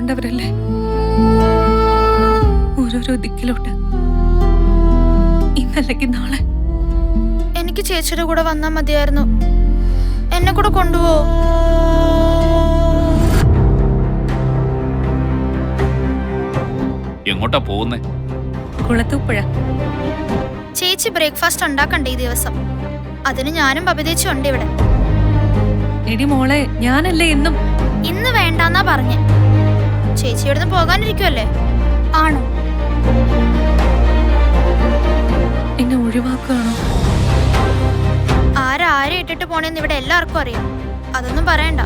പോകേണ്ടവരല്ലേ? ഓരോരോ ദിക്കിലോട്ട്. ഇന്നല്ലെങ്കിൽ നാളെ. എനിക്ക് ചേച്ചിയുടെ കൂടെ വന്നാ മതിയായിരുന്നു. എന്നെ കൂടെ കൊണ്ടുപോ. എങ്ങോട്ടാ പോകുന്നേ? കുളത്തൂപ്പുഴ. ചേച്ചി ബ്രേക്ക്ഫാസ്റ്റ് ഉണ്ടാക്കണ്ടേ ഈ ദിവസം? അതിന് ഞാനും ബബിതേച്ചും ഉണ്ട് ഇവിടെ. എടി മോളെ, ഞാനല്ലേ എന്നും. ഇന്ന് വേണ്ടാന്നാ പറഞ്ഞേ. ചേച്ചി ഇവിടുന്ന് പോകാനിരിക്കുവല്ലേ? ആണോ? എന്നെ ഒഴിവാക്കുകയാണോ? ആരെ ഇട്ടിട്ട് പോണേന്ന് ഇവിടെ എല്ലാവർക്കും അറിയാം. അതൊന്നും പറയണ്ട.